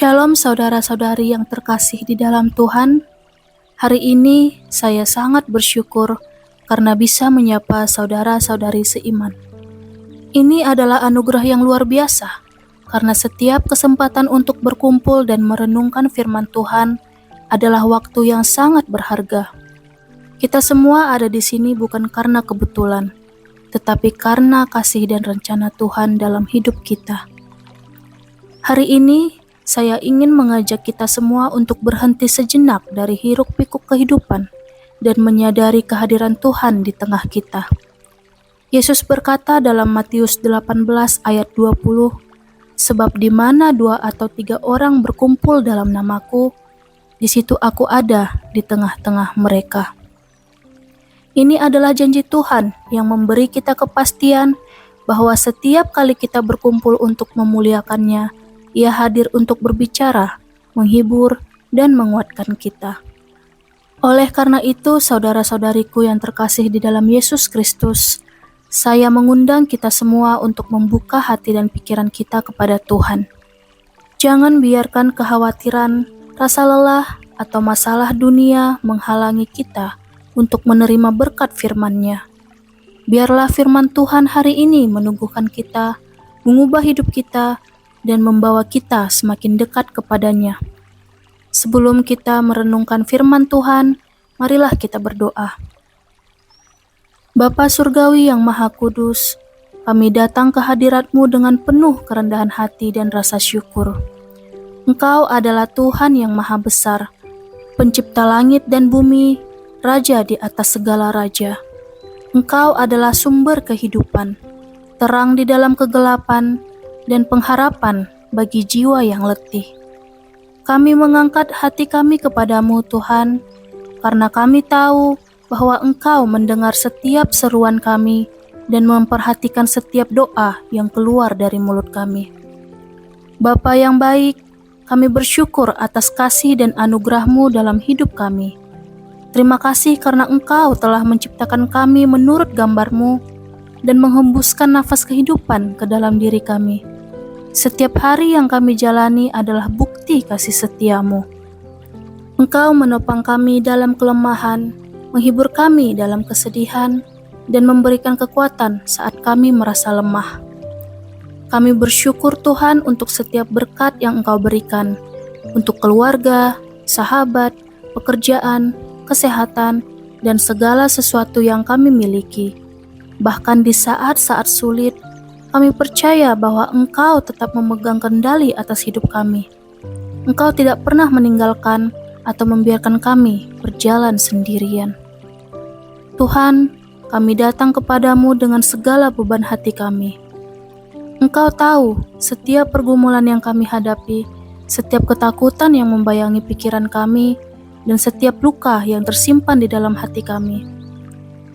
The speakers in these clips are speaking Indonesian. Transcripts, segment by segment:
Shalom saudara-saudari yang terkasih di dalam Tuhan. Hari ini saya sangat bersyukur karena bisa menyapa saudara-saudari seiman. Ini adalah anugerah yang luar biasa, karena setiap kesempatan untuk berkumpul dan merenungkan firman Tuhan adalah waktu yang sangat berharga. Kita semua ada di sini bukan karena kebetulan, tetapi karena kasih dan rencana Tuhan dalam hidup kita. Hari ini, saya ingin mengajak kita semua untuk berhenti sejenak dari hiruk-pikuk kehidupan dan menyadari kehadiran Tuhan di tengah kita. Yesus berkata dalam Matius 18 ayat 20, "Sebab di mana 2 atau 3 orang berkumpul dalam namaku, di situ aku ada di tengah-tengah mereka." Ini adalah janji Tuhan yang memberi kita kepastian bahwa setiap kali kita berkumpul untuk memuliakannya, Ia hadir untuk berbicara, menghibur, dan menguatkan kita. Oleh karena itu, saudara-saudariku yang terkasih di dalam Yesus Kristus, saya mengundang kita semua untuk membuka hati dan pikiran kita kepada Tuhan. Jangan biarkan kekhawatiran, rasa lelah, atau masalah dunia menghalangi kita untuk menerima berkat firman-Nya. Biarlah firman Tuhan hari ini meneguhkan kita, mengubah hidup kita, dan membawa kita semakin dekat kepadanya. Sebelum kita merenungkan firman Tuhan, marilah kita berdoa. Bapa Surgawi yang Maha Kudus, kami datang ke hadirat-Mu dengan penuh kerendahan hati dan rasa syukur. Engkau adalah Tuhan yang Maha Besar, Pencipta langit dan bumi, Raja di atas segala raja. Engkau adalah sumber kehidupan, terang di dalam kegelapan, dan pengharapan bagi jiwa yang letih. Kami mengangkat hati kami kepadamu Tuhan, karena kami tahu bahwa Engkau mendengar setiap seruan kami dan memperhatikan setiap doa yang keluar dari mulut kami. Bapa yang baik, kami bersyukur atas kasih dan anugerah-Mu dalam hidup kami. Terima kasih karena Engkau telah menciptakan kami menurut gambar-Mu dan menghembuskan nafas kehidupan ke dalam diri kami. Setiap hari yang kami jalani adalah bukti kasih setia-Mu. Engkau menopang kami dalam kelemahan, menghibur kami dalam kesedihan, dan memberikan kekuatan saat kami merasa lemah. Kami bersyukur Tuhan untuk setiap berkat yang Engkau berikan, untuk keluarga, sahabat, pekerjaan, kesehatan, dan segala sesuatu yang kami miliki. Bahkan di saat-saat sulit, kami percaya bahwa Engkau tetap memegang kendali atas hidup kami. Engkau tidak pernah meninggalkan atau membiarkan kami berjalan sendirian. Tuhan, kami datang kepadamu dengan segala beban hati kami. Engkau tahu setiap pergumulan yang kami hadapi, setiap ketakutan yang membayangi pikiran kami, dan setiap luka yang tersimpan di dalam hati kami.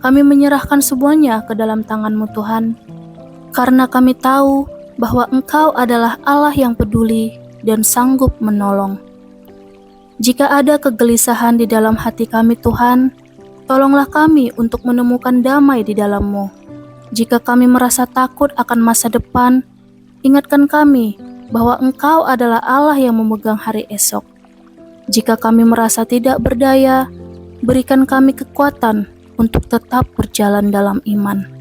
Kami menyerahkan semuanya ke dalam tangan-Mu Tuhan, karena kami tahu bahwa Engkau adalah Allah yang peduli dan sanggup menolong. Jika ada kegelisahan di dalam hati kami Tuhan, tolonglah kami untuk menemukan damai di dalam-Mu. Jika kami merasa takut akan masa depan, ingatkan kami bahwa Engkau adalah Allah yang memegang hari esok. Jika kami merasa tidak berdaya, berikan kami kekuatan untuk tetap berjalan dalam iman.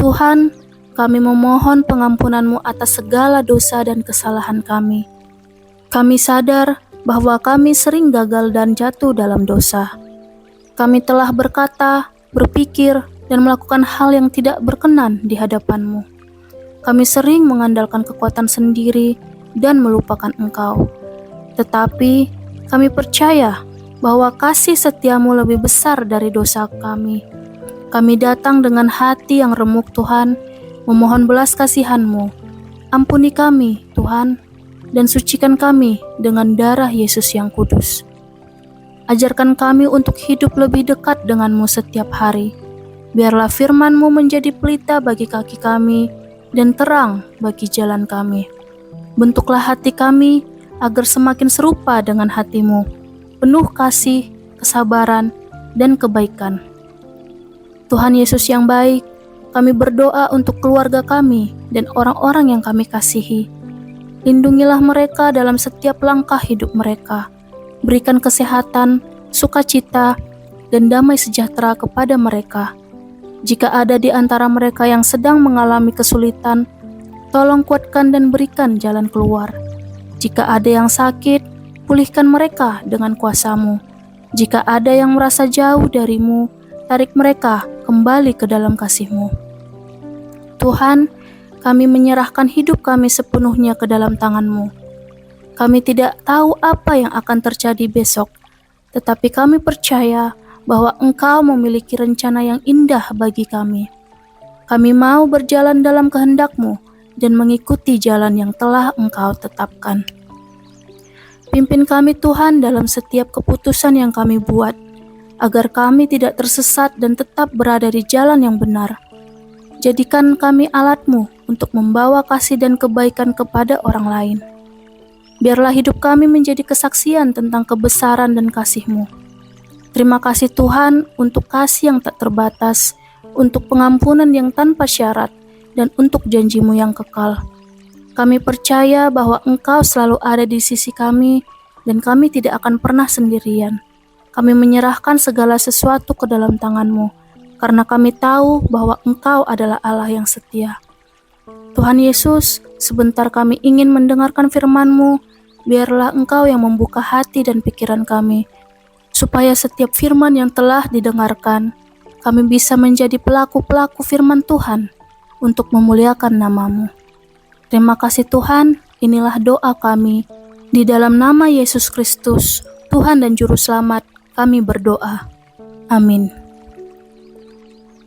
Tuhan, kami memohon pengampunan-Mu atas segala dosa dan kesalahan kami. Kami sadar bahwa kami sering gagal dan jatuh dalam dosa. Kami telah berkata, berpikir, dan melakukan hal yang tidak berkenan di hadapan-Mu. Kami sering mengandalkan kekuatan sendiri dan melupakan Engkau. Tetapi, kami percaya bahwa kasih setia-Mu lebih besar dari dosa kami. Kami datang dengan hati yang remuk Tuhan, memohon belas kasihan-Mu. Ampuni kami, Tuhan, dan sucikan kami dengan darah Yesus yang kudus. Ajarkan kami untuk hidup lebih dekat dengan-Mu setiap hari. Biarlah firman-Mu menjadi pelita bagi kaki kami dan terang bagi jalan kami. Bentuklah hati kami agar semakin serupa dengan hati-Mu, penuh kasih, kesabaran, dan kebaikan. Tuhan Yesus yang baik, kami berdoa untuk keluarga kami dan orang-orang yang kami kasihi. Lindungilah mereka dalam setiap langkah hidup mereka. Berikan kesehatan, sukacita, dan damai sejahtera kepada mereka. Jika ada di antara mereka yang sedang mengalami kesulitan, tolong kuatkan dan berikan jalan keluar. Jika ada yang sakit, pulihkan mereka dengan kuasa-Mu. Jika ada yang merasa jauh dari-Mu, tarik mereka kembali ke dalam kasih-Mu. Tuhan, kami menyerahkan hidup kami sepenuhnya ke dalam tangan-Mu. Kami tidak tahu apa yang akan terjadi besok, tetapi kami percaya bahwa Engkau memiliki rencana yang indah bagi kami. Kami mau berjalan dalam kehendak-Mu dan mengikuti jalan yang telah Engkau tetapkan. Pimpin kami Tuhan dalam setiap keputusan yang kami buat, agar kami tidak tersesat dan tetap berada di jalan yang benar. Jadikan kami alat-Mu untuk membawa kasih dan kebaikan kepada orang lain. Biarlah hidup kami menjadi kesaksian tentang kebesaran dan kasih-Mu. Terima kasih Tuhan untuk kasih yang tak terbatas, untuk pengampunan yang tanpa syarat, dan untuk janji-Mu yang kekal. Kami percaya bahwa Engkau selalu ada di sisi kami, dan kami tidak akan pernah sendirian. Kami menyerahkan segala sesuatu ke dalam tangan-Mu, karena kami tahu bahwa Engkau adalah Allah yang setia. Tuhan Yesus, sebentar kami ingin mendengarkan firman-Mu, biarlah Engkau yang membuka hati dan pikiran kami, supaya setiap firman yang telah didengarkan, kami bisa menjadi pelaku-pelaku firman Tuhan untuk memuliakan nama-Mu. Terima kasih Tuhan, inilah doa kami. Di dalam nama Yesus Kristus, Tuhan dan Juru Selamat, kami berdoa. Amin.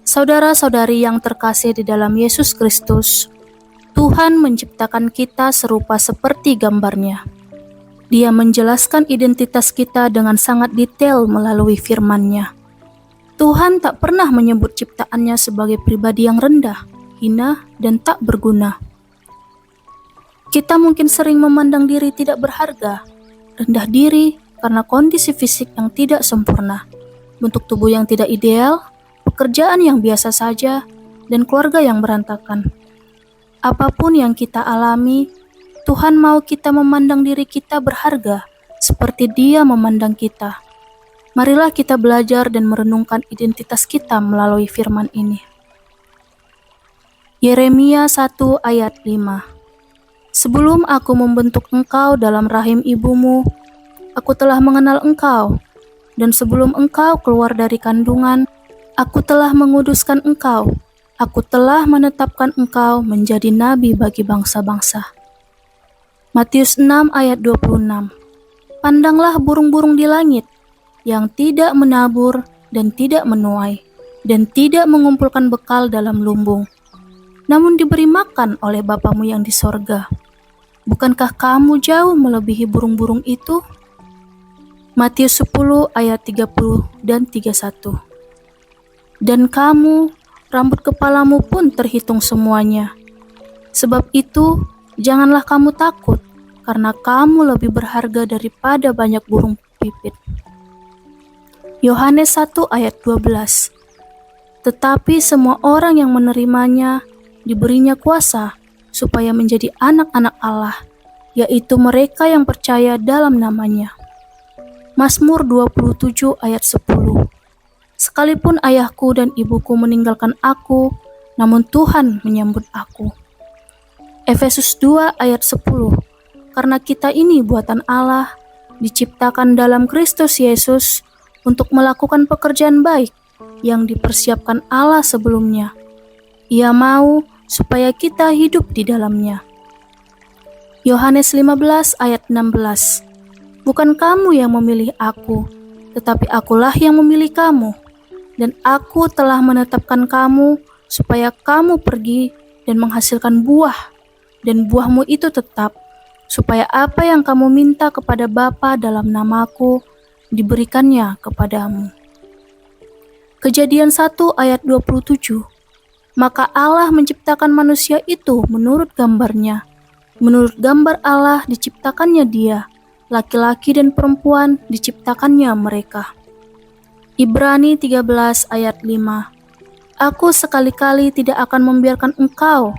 Saudara-saudari yang terkasih di dalam Yesus Kristus, Tuhan menciptakan kita serupa seperti gambar-Nya. Dia menjelaskan identitas kita dengan sangat detail melalui firman-Nya. Tuhan tak pernah menyebut ciptaannya sebagai pribadi yang rendah, hina, dan tak berguna. Kita mungkin sering memandang diri tidak berharga, rendah diri karena kondisi fisik yang tidak sempurna, bentuk tubuh yang tidak ideal, pekerjaan yang biasa saja, dan keluarga yang berantakan. Apapun yang kita alami, Tuhan mau kita memandang diri kita berharga seperti Dia memandang kita. Marilah kita belajar dan merenungkan identitas kita melalui firman ini. Yeremia 1 ayat 5. Sebelum aku membentuk engkau dalam rahim ibumu, aku telah mengenal engkau, dan sebelum engkau keluar dari kandungan, aku telah menguduskan engkau. Aku telah menetapkan engkau menjadi nabi bagi bangsa-bangsa. Matius 6 ayat 26. Pandanglah burung-burung di langit, yang tidak menabur dan tidak menuai, dan tidak mengumpulkan bekal dalam lumbung, namun diberi makan oleh Bapamu yang di sorga. Bukankah kamu jauh melebihi burung-burung itu? Matius 10 ayat 30 dan 31. Dan kamu, rambut kepalamu pun terhitung semuanya. Sebab itu, janganlah kamu takut, karena kamu lebih berharga daripada banyak burung pipit. Yohanes 1 ayat 12. Tetapi semua orang yang menerimanya, diberinya kuasa, supaya menjadi anak-anak Allah, yaitu mereka yang percaya dalam namanya. Mazmur 27 ayat 10. Sekalipun ayahku dan ibuku meninggalkan aku, namun Tuhan menyambut aku. Efesus 2 ayat 10. Karena kita ini buatan Allah, diciptakan dalam Kristus Yesus untuk melakukan pekerjaan baik yang dipersiapkan Allah sebelumnya. Ia mau supaya kita hidup di dalamnya. Yohanes 15 ayat 16. Bukan kamu yang memilih aku, tetapi akulah yang memilih kamu, dan aku telah menetapkan kamu supaya kamu pergi dan menghasilkan buah, dan buahmu itu tetap, supaya apa yang kamu minta kepada Bapa dalam namaku, diberikannya kepadamu. Kejadian 1 ayat 27. Maka Allah menciptakan manusia itu menurut gambar-Nya. Menurut gambar Allah diciptakannya dia, laki-laki dan perempuan diciptakannya mereka. Ibrani 13 ayat 5. Aku sekali-kali tidak akan membiarkan engkau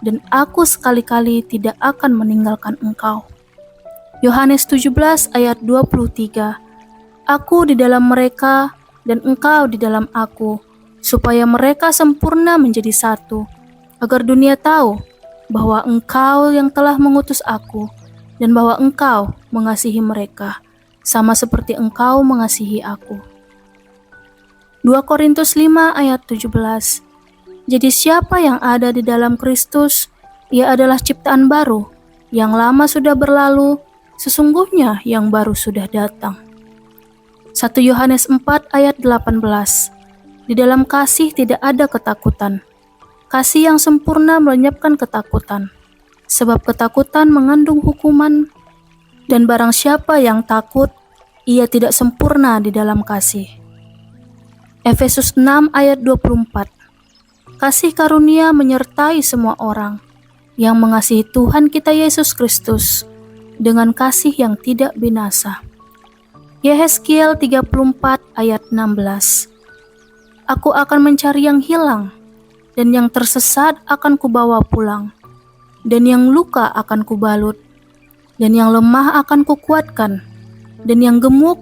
dan aku sekali-kali tidak akan meninggalkan engkau. Yohanes 17 ayat 23. Aku di dalam mereka dan engkau di dalam aku, supaya mereka sempurna menjadi satu, agar dunia tahu bahwa engkau yang telah mengutus aku, dan bahwa engkau mengasihi mereka, sama seperti engkau mengasihi aku. 2 Korintus 5 ayat 17. Jadi siapa yang ada di dalam Kristus, ia adalah ciptaan baru, yang lama sudah berlalu, sesungguhnya yang baru sudah datang. 1 Yohanes 4 ayat 18. Di dalam kasih tidak ada ketakutan. Kasih yang sempurna melenyapkan ketakutan, sebab ketakutan mengandung hukuman, dan barang siapa yang takut, ia tidak sempurna di dalam kasih. Efesus 6 ayat 24. Kasih karunia menyertai semua orang yang mengasihi Tuhan kita Yesus Kristus dengan kasih yang tidak binasa. Yehezkiel 34 ayat 16. Aku akan mencari yang hilang, dan yang tersesat akan kubawa pulang, dan yang luka akan kubalut, dan yang lemah akan kukuatkan, dan yang gemuk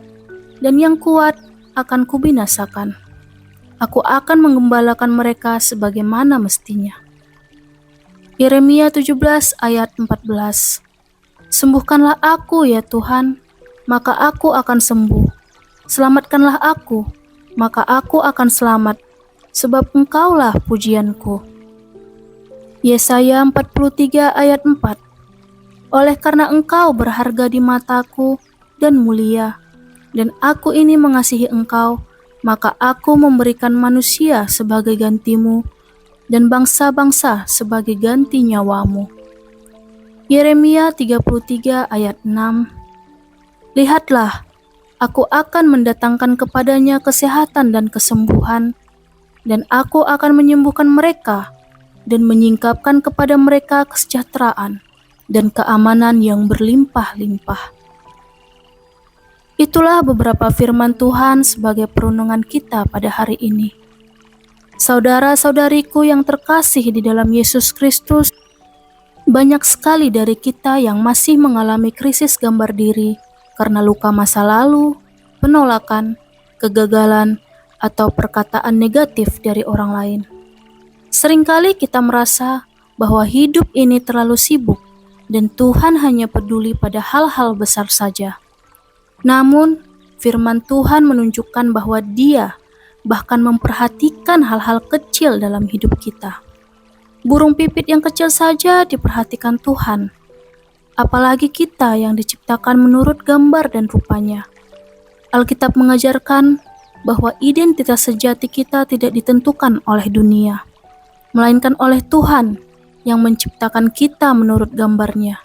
dan yang kuat akan kubinasakan. Aku akan menggembalakan mereka sebagaimana mestinya. Yeremia 17 ayat 14. Sembuhkanlah aku ya Tuhan, maka aku akan sembuh. Selamatkanlah aku, maka aku akan selamat, sebab engkaulah pujianku. Yesaya 43 ayat 4. Oleh karena engkau berharga di mataku dan mulia, dan aku ini mengasihi engkau, maka aku memberikan manusia sebagai gantimu, dan bangsa-bangsa sebagai ganti nyawamu. Yeremia 33 ayat 6. Lihatlah, aku akan mendatangkan kepadanya kesehatan dan kesembuhan, dan aku akan menyembuhkan mereka, dan menyingkapkan kepada mereka kesejahteraan dan keamanan yang berlimpah-limpah. Itulah beberapa firman Tuhan sebagai perenungan kita pada hari ini. Saudara-saudariku yang terkasih di dalam Yesus Kristus, banyak sekali dari kita yang masih mengalami krisis gambar diri karena luka masa lalu, penolakan, kegagalan, atau perkataan negatif dari orang lain. Seringkali kita merasa bahwa hidup ini terlalu sibuk dan Tuhan hanya peduli pada hal-hal besar saja. Namun, firman Tuhan menunjukkan bahwa Dia bahkan memperhatikan hal-hal kecil dalam hidup kita. Burung pipit yang kecil saja diperhatikan Tuhan, apalagi kita yang diciptakan menurut gambar dan rupanya. Alkitab mengajarkan bahwa identitas sejati kita tidak ditentukan oleh dunia, melainkan oleh Tuhan yang menciptakan kita menurut gambarnya.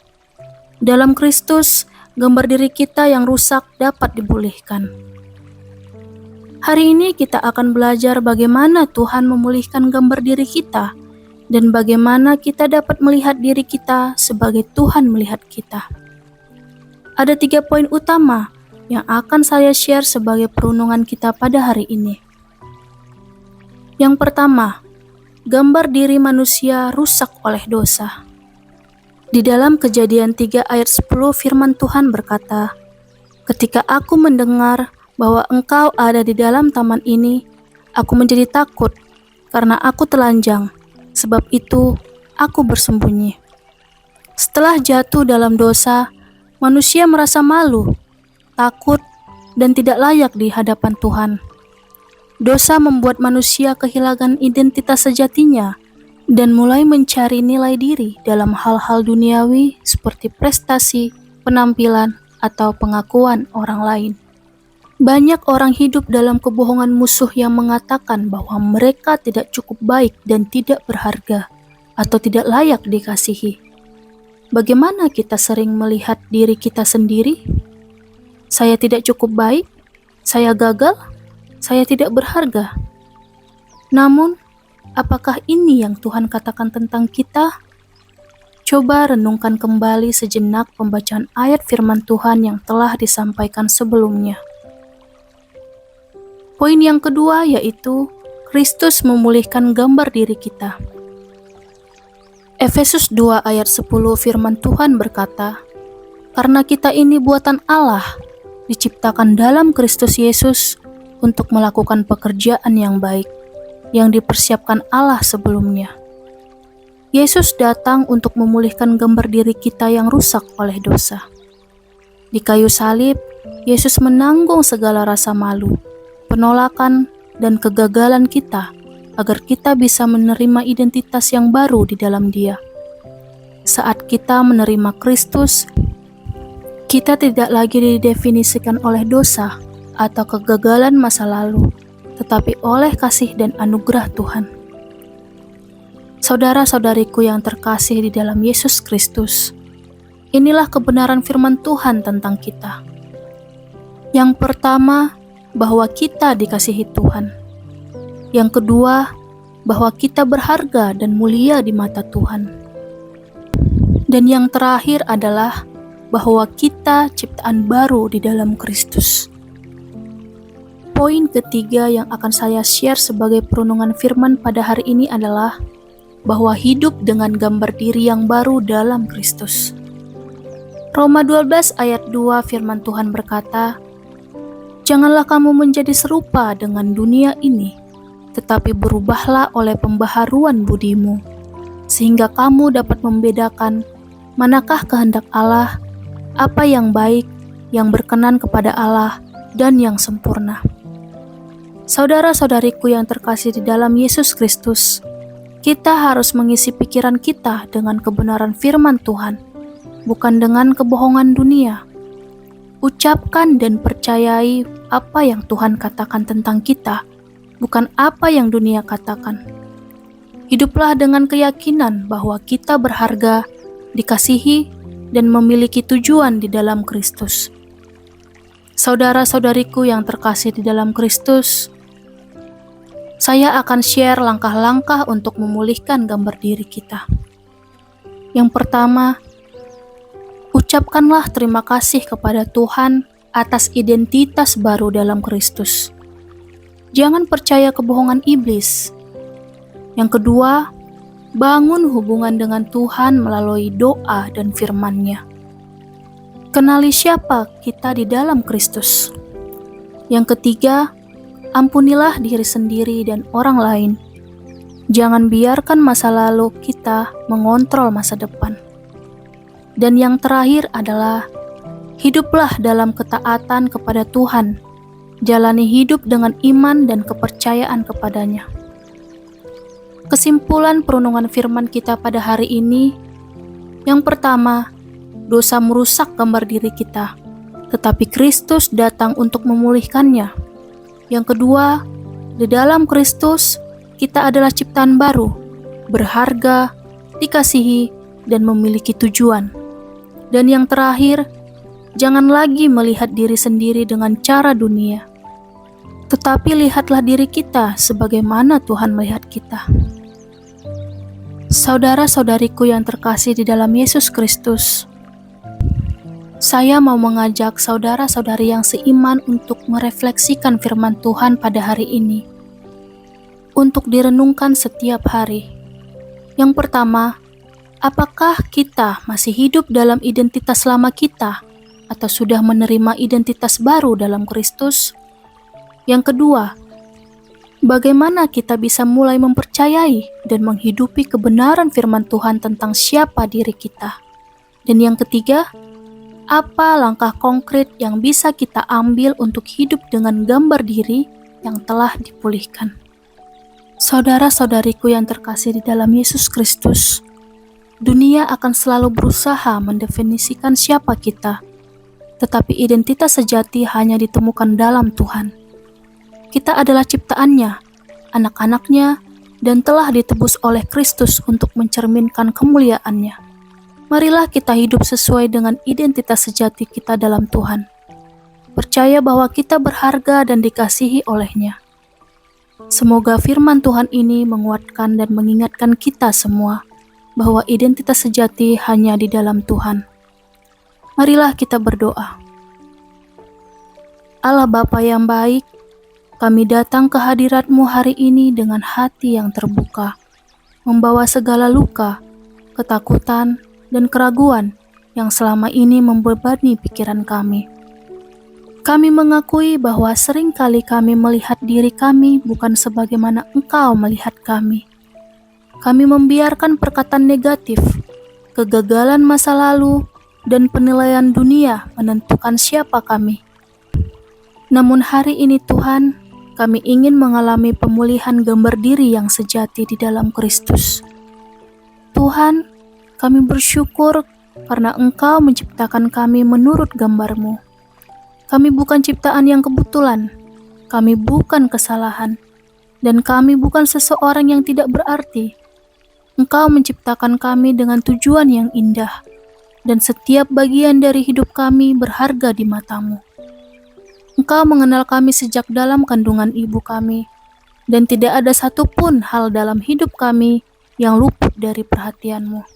Dalam Kristus, gambar diri kita yang rusak dapat dipulihkan. Hari ini kita akan belajar bagaimana Tuhan memulihkan gambar diri kita dan bagaimana kita dapat melihat diri kita sebagai Tuhan melihat kita. Ada 3 poin utama yang akan saya share sebagai perunungan kita pada hari ini. Yang pertama, gambar diri manusia rusak oleh dosa. Di dalam Kejadian 3 ayat 10 firman Tuhan berkata, "Ketika aku mendengar bahwa engkau ada di dalam taman ini, aku menjadi takut karena aku telanjang, sebab itu aku bersembunyi." Setelah jatuh dalam dosa, manusia merasa malu, takut, dan tidak layak di hadapan Tuhan. Dosa membuat manusia kehilangan identitas sejatinya dan mulai mencari nilai diri dalam hal-hal duniawi seperti prestasi, penampilan, atau pengakuan orang lain. Banyak orang hidup dalam kebohongan musuh yang mengatakan bahwa mereka tidak cukup baik dan tidak berharga atau tidak layak dikasihi. Bagaimana kita sering melihat diri kita sendiri? Saya tidak cukup baik, saya gagal, saya tidak berharga. Namun, apakah ini yang Tuhan katakan tentang kita? Coba renungkan kembali sejenak pembacaan ayat firman Tuhan yang telah disampaikan sebelumnya. Poin yang kedua yaitu Kristus memulihkan gambar diri kita. Efesus 2 ayat 10 firman Tuhan berkata, "Karena kita ini buatan Allah, diciptakan dalam Kristus Yesus untuk melakukan pekerjaan yang baik, yang dipersiapkan Allah sebelumnya." Yesus datang untuk memulihkan gambar diri kita yang rusak oleh dosa. Di kayu salib, Yesus menanggung segala rasa malu, penolakan, dan kegagalan kita, agar kita bisa menerima identitas yang baru di dalam Dia. Saat kita menerima Kristus, kita tidak lagi didefinisikan oleh dosa atau kegagalan masa lalu, tetapi oleh kasih dan anugerah Tuhan. Saudara-saudariku yang terkasih di dalam Yesus Kristus, inilah kebenaran firman Tuhan tentang kita. Yang pertama, bahwa kita dikasihi Tuhan. Yang kedua, bahwa kita berharga dan mulia di mata Tuhan. Dan yang terakhir adalah bahwa kita ciptaan baru di dalam Kristus. Poin ketiga yang akan saya share sebagai perenungan firman pada hari ini adalah bahwa hidup dengan gambar diri yang baru dalam Kristus. Roma 12 ayat 2 firman Tuhan berkata, "Janganlah kamu menjadi serupa dengan dunia ini, tetapi berubahlah oleh pembaharuan budimu, sehingga kamu dapat membedakan manakah kehendak Allah, apa yang baik, yang berkenan kepada Allah, dan yang sempurna." Saudara-saudariku yang terkasih di dalam Yesus Kristus, kita harus mengisi pikiran kita dengan kebenaran firman Tuhan, bukan dengan kebohongan dunia. Ucapkan dan percayai apa yang Tuhan katakan tentang kita, bukan apa yang dunia katakan. Hiduplah dengan keyakinan bahwa kita berharga, dikasihi, dan memiliki tujuan di dalam Kristus. Saudara-saudariku yang terkasih di dalam Kristus, saya akan share langkah-langkah untuk memulihkan gambar diri kita. Yang pertama, ucapkanlah terima kasih kepada Tuhan atas identitas baru dalam Kristus. Jangan percaya kebohongan iblis. Yang kedua, bangun hubungan dengan Tuhan melalui doa dan firman-Nya. Kenali siapa kita di dalam Kristus. Yang ketiga, ampunilah diri sendiri dan orang lain. Jangan biarkan masa lalu kita mengontrol masa depan. Dan yang terakhir adalah, hiduplah dalam ketaatan kepada Tuhan. Jalani hidup dengan iman dan kepercayaan kepadanya. Kesimpulan perenungan firman kita pada hari ini, yang pertama, dosa merusak gambar diri kita, tetapi Kristus datang untuk memulihkannya. Yang kedua, di dalam Kristus, kita adalah ciptaan baru, berharga, dikasihi, dan memiliki tujuan. Dan yang terakhir, jangan lagi melihat diri sendiri dengan cara dunia, tetapi lihatlah diri kita sebagaimana Tuhan melihat kita. Saudara-saudariku yang terkasih di dalam Yesus Kristus, saya mau mengajak saudara-saudari yang seiman untuk merefleksikan firman Tuhan pada hari ini, untuk direnungkan setiap hari. Yang pertama, apakah kita masih hidup dalam identitas lama kita, atau sudah menerima identitas baru dalam Kristus? Yang kedua, bagaimana kita bisa mulai mempercayai dan menghidupi kebenaran firman Tuhan tentang siapa diri kita? Dan yang ketiga, apa langkah konkret yang bisa kita ambil untuk hidup dengan gambar diri yang telah dipulihkan? Saudara-saudariku yang terkasih di dalam Yesus Kristus, dunia akan selalu berusaha mendefinisikan siapa kita, tetapi identitas sejati hanya ditemukan dalam Tuhan. Kita adalah ciptaannya, anak-anaknya, dan telah ditebus oleh Kristus untuk mencerminkan kemuliaannya. Marilah kita hidup sesuai dengan identitas sejati kita dalam Tuhan. Percaya bahwa kita berharga dan dikasihi oleh-Nya. Semoga firman Tuhan ini menguatkan dan mengingatkan kita semua bahwa identitas sejati hanya di dalam Tuhan. Marilah kita berdoa. Allah Bapa yang baik, kami datang ke hadirat-Mu hari ini dengan hati yang terbuka, membawa segala luka, ketakutan, dan keraguan yang selama ini membebani pikiran kami. Kami mengakui bahwa seringkali kami melihat diri kami bukan sebagaimana Engkau melihat kami. Kami membiarkan perkataan negatif, kegagalan masa lalu, dan penilaian dunia menentukan siapa kami. Namun hari ini Tuhan, kami ingin mengalami pemulihan gambar diri yang sejati di dalam Kristus. Tuhan, kami bersyukur karena Engkau menciptakan kami menurut gambar-Mu. Kami bukan ciptaan yang kebetulan, kami bukan kesalahan, dan kami bukan seseorang yang tidak berarti. Engkau menciptakan kami dengan tujuan yang indah, dan setiap bagian dari hidup kami berharga di mata-Mu. Engkau mengenal kami sejak dalam kandungan ibu kami, dan tidak ada satupun hal dalam hidup kami yang luput dari perhatian-Mu.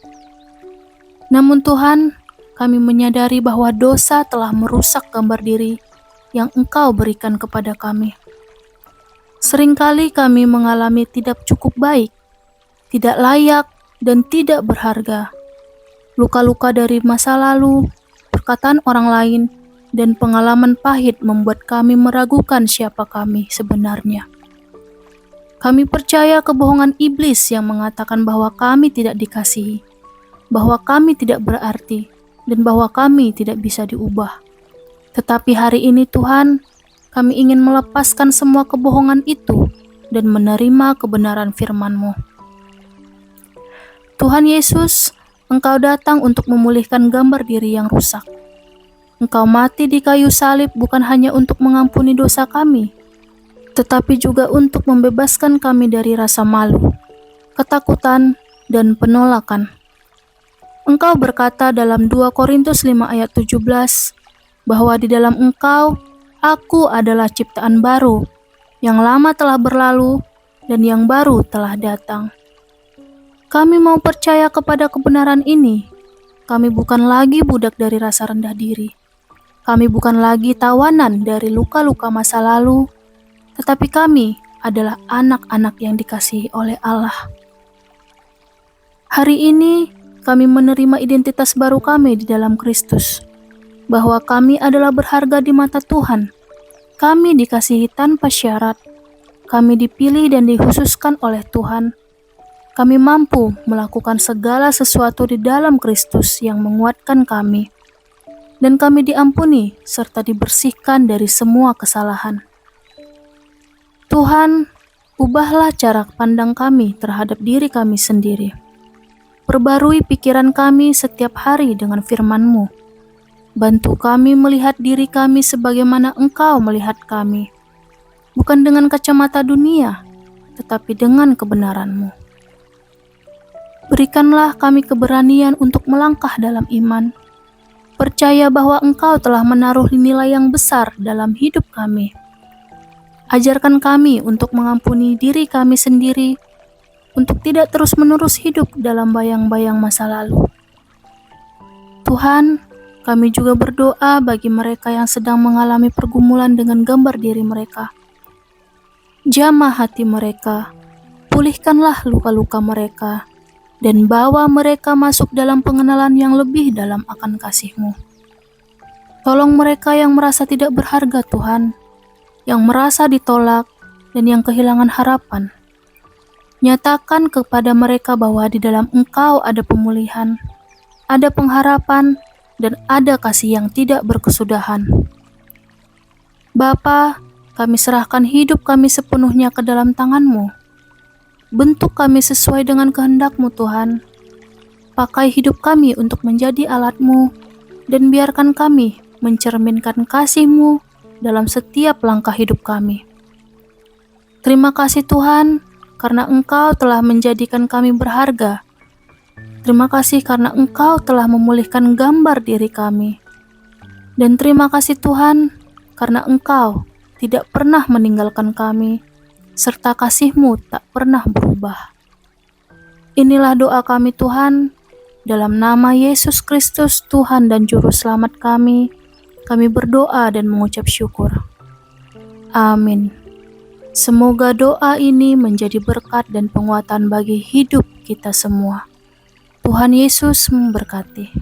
Namun Tuhan, kami menyadari bahwa dosa telah merusak gambar diri yang Engkau berikan kepada kami. Seringkali kami mengalami tidak cukup baik, tidak layak, dan tidak berharga. Luka-luka dari masa lalu, perkataan orang lain, dan pengalaman pahit membuat kami meragukan siapa kami sebenarnya. Kami percaya kebohongan iblis yang mengatakan bahwa kami tidak dikasihi, bahwa kami tidak berarti, dan bahwa kami tidak bisa diubah. Tetapi hari ini Tuhan, kami ingin melepaskan semua kebohongan itu dan menerima kebenaran firman-Mu. Tuhan Yesus, Engkau datang untuk memulihkan gambar diri yang rusak. Engkau mati di kayu salib bukan hanya untuk mengampuni dosa kami, tetapi juga untuk membebaskan kami dari rasa malu, ketakutan, dan penolakan. Engkau berkata dalam 2 Korintus 5 ayat 17, bahwa di dalam Engkau, aku adalah ciptaan baru, yang lama telah berlalu, dan yang baru telah datang. Kami mau percaya kepada kebenaran ini. Kami bukan lagi budak dari rasa rendah diri. Kami bukan lagi tawanan dari luka-luka masa lalu, tetapi kami adalah anak-anak yang dikasihi oleh Allah. Hari ini, kami menerima identitas baru kami di dalam Kristus, bahwa kami adalah berharga di mata Tuhan. Kami dikasihi tanpa syarat. Kami dipilih dan dikhususkan oleh Tuhan. Kami mampu melakukan segala sesuatu di dalam Kristus yang menguatkan kami. Dan kami diampuni serta dibersihkan dari semua kesalahan. Tuhan, ubahlah cara pandang kami terhadap diri kami sendiri. Perbarui pikiran kami setiap hari dengan firman-Mu. Bantu kami melihat diri kami sebagaimana Engkau melihat kami. Bukan dengan kacamata dunia, tetapi dengan kebenaran-Mu. Berikanlah kami keberanian untuk melangkah dalam iman. Percaya bahwa Engkau telah menaruh nilai yang besar dalam hidup kami. Ajarkan kami untuk mengampuni diri kami sendiri, untuk tidak terus-menerus hidup dalam bayang-bayang masa lalu. Tuhan, kami juga berdoa bagi mereka yang sedang mengalami pergumulan dengan gambar diri mereka. Jamah hati mereka, pulihkanlah luka-luka mereka, dan bawa mereka masuk dalam pengenalan yang lebih dalam akan kasih-Mu. Tolong mereka yang merasa tidak berharga Tuhan, yang merasa ditolak, dan yang kehilangan harapan. Nyatakan kepada mereka bahwa di dalam Engkau ada pemulihan, ada pengharapan, dan ada kasih yang tidak berkesudahan. Bapa, kami serahkan hidup kami sepenuhnya ke dalam tangan-Mu. Bentuk kami sesuai dengan kehendak-Mu Tuhan. Pakai hidup kami untuk menjadi alat-Mu, dan biarkan kami mencerminkan kasih-Mu dalam setiap langkah hidup kami. Terima kasih Tuhan, karena Engkau telah menjadikan kami berharga. Terima kasih karena Engkau telah memulihkan gambar diri kami. Dan terima kasih Tuhan, karena Engkau tidak pernah meninggalkan kami, serta kasih-Mu tak pernah berubah. Inilah doa kami Tuhan, dalam nama Yesus Kristus Tuhan dan Juru Selamat kami berdoa dan mengucap syukur. Amin. Semoga doa ini menjadi berkat dan penguatan bagi hidup kita semua. Tuhan Yesus memberkati.